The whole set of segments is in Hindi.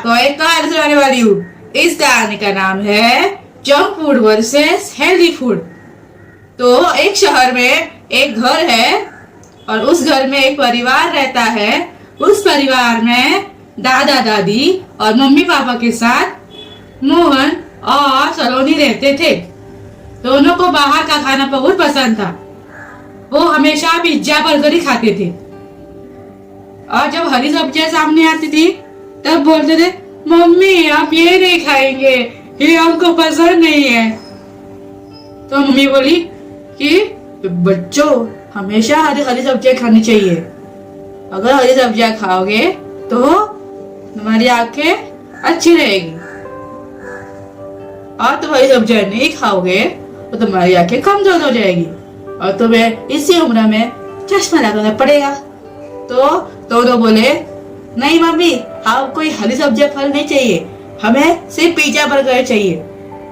आपको एक कहानी सुनाने वाली हूँ। इस कहानी का नाम है junk food versus healthy food. तो एक शहर में एक घर है और उस घर में एक परिवार रहता है। उस परिवार में दादा दादी और मम्मी पापा के साथ मोहन और सलोनी रहते थे। दोनों को बाहर का खाना बहुत पसंद था। वो हमेशा पिज्जा बर्गर ही खाते थे और जब हरी सब्जियां सामने आती थी तब बोलते थे, मम्मी आप ये नहीं खाएंगे, ये हमको पसंद नहीं है। तो मम्मी बोली कि बच्चों हमेशा हरी हरी सब्जियां खानी चाहिए। अगर हरी सब्जियां खाओगे तो तुम्हारी आंखें अच्छी रहेगी और तुम हरी सब्जियां नहीं खाओगे तो तुम्हारी आंखें कमजोर हो जाएगी और तुम्हें इसी उम्र में चश्मा लगाना पड़ेगा। तो दोनों बोले, नहीं मम्मी हमको कोई हरी सब्जियां फल नहीं चाहिए, हमें सिर्फ पिज्जा बर्गर चाहिए,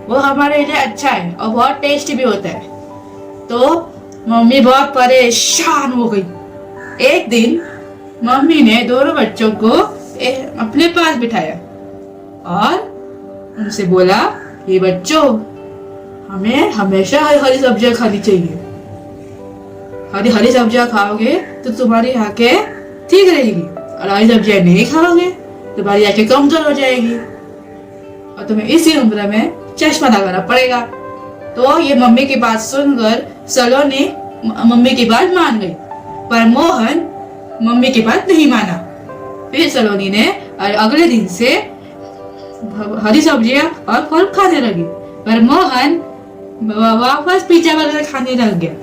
वो हमारे लिए अच्छा है और बहुत टेस्टी भी होता है। तो मम्मी बहुत परेशान हो गई। एक दिन मम्मी ने दोनों बच्चों को अपने पास बिठाया और उनसे बोला, ये बच्चों हमें हमेशा हरी सब्जियां खानी चाहिए। हरी सब्जियां खाओगे तो तुम्हारी आंखें ठीक रहेगी और हरी सब्जियां नहीं खाओगे तुम्हारी आंखें कमजोर हो जाएगी और तुम्हें इसी उम्र में चश्मा लगाना पड़ेगा। तो ये मम्मी की बात सुनकर सलोनी मम्मी की बात मान गई, पर मोहन मम्मी की बात नहीं माना। फिर सलोनी ने अगले दिन से हरी सब्जियां और फल खाने लगी, पर मोहन वापस पिज्जा बर्गर खाने लग गया।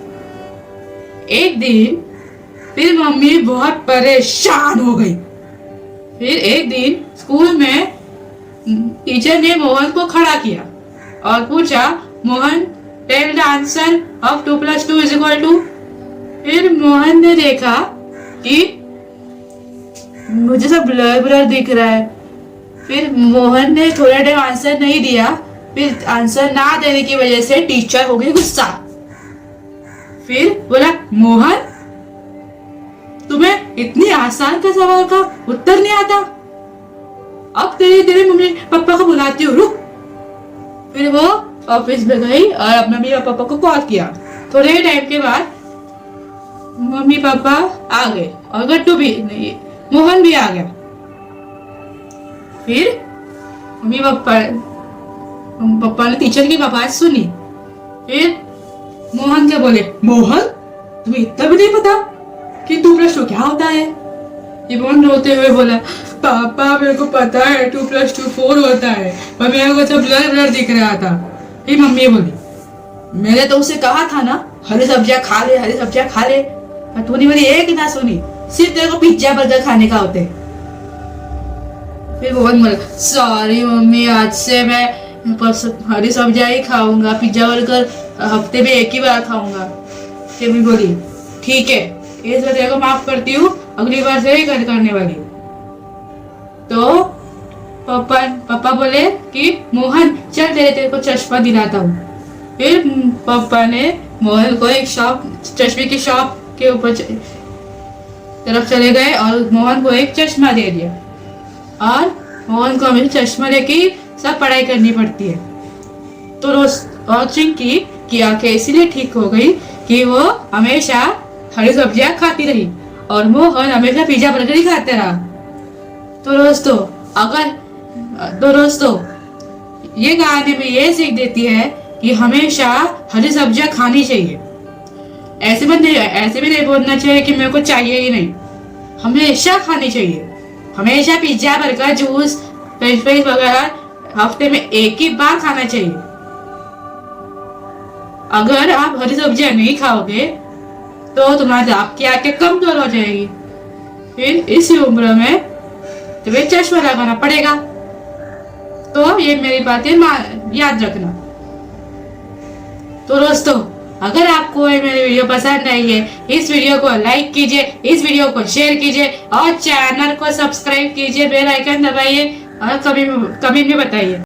एक दिन फिर मम्मी बहुत परेशान हो गई। फिर एक दिन स्कूल में टीचर ने मोहन को खड़ा किया और पूछा, Mohan tell the answer of 2 + 2 = 2। फिर मोहन ने देखा कि मुझे सब ब्लर ब्लर दिख रहा है। फिर मोहन ने थोड़ा टाइम आंसर नहीं दिया। फिर आंसर ना देने की वजह से टीचर हो गई गुस्सा। फिर बोला, मोहन तुम्हें इतनी आसान का सवाल का उत्तर नहीं आता, अब तेरे मम्मी पापा को बुलाती हूँ, रुक। फिर वो ऑफिस में गई और अपने मम्मी पापा को कॉल किया। थोड़े टाइम के बाद मम्मी पापा आ गए और गट्टू भी नहीं, मोहन भी आ गया। फिर मम्मी पापा ने टीचर की आवाज सुनी। फिर मोहन क्या बोले, मोहन तुम्हें इतना भी नहीं पता कि 2 + 2 क्या होता है? ये मोहन रोते हुए बोला, पापा मेरे को पता है 2 + 2 4 होता है, पर मेरे को सब ब्लर ब्लर दिख रहा था। फिर मम्मी बोली, मैंने तो उसे कहा था ना हरी सब्जियां खा ले, हरी सब्जियां खा ले, पर तूने मेरी एक ना सुनी, सिर्फ तेरे को पिज्जा बर्गर खाने का होते। फिर मोहन बोला, सॉरी मम्मी आज से मैं हरी सब्जियां ही खाऊंगा, पिज्जा बर्गर हफ्ते में एक ही बार खाऊंगा। फिर मैं बोली, ठीक है इस बार को माफ करती हूँ, अगली बार से ही करने वाली। तो पापा बोले कि मोहन चल तेरे को चश्मा दिलाता हूँ। फिर पापा ने मोहन को एक चश्मे की शॉप के ऊपर तरफ चले गए और मोहन को एक चश्मा दे दिया। और मोहन को हमेशा चश्मा लेके सब पढ़ाई करनी पड़ती है। तो रोज की आंखें इसीलिए ठीक हो गई कि वो हमेशा हरी सब्जियां खाती रही और मोहन हमेशा पिज्जा बर्गर ही खाते रहा। तो दोस्तों ये कहानी में ये सीख देती है कि हमेशा हरी सब्जियां खानी चाहिए। ऐसे भी नहीं बोलना चाहिए कि मेरे को चाहिए ही नहीं, हमेशा खानी चाहिए। हमेशा pizza burger juice French fries वगैरह हफ्ते में एक ही बार खाना चाहिए। अगर आप हरी सब्जियां नहीं खाओगे तो आपकी आंखें कमजोर हो जाएगी। फिर इसी उम्र में तुम्हें चश्मा लगाना पड़ेगा। तो ये मेरी बातें याद रखना। तो दोस्तों अगर आपको ये मेरी वीडियो पसंद आई है, इस वीडियो को लाइक कीजिए, इस वीडियो को शेयर कीजिए और चैनल को सब्सक्राइब कीजिए, बेल आइकन दबाइए और कमेंट में बताइए।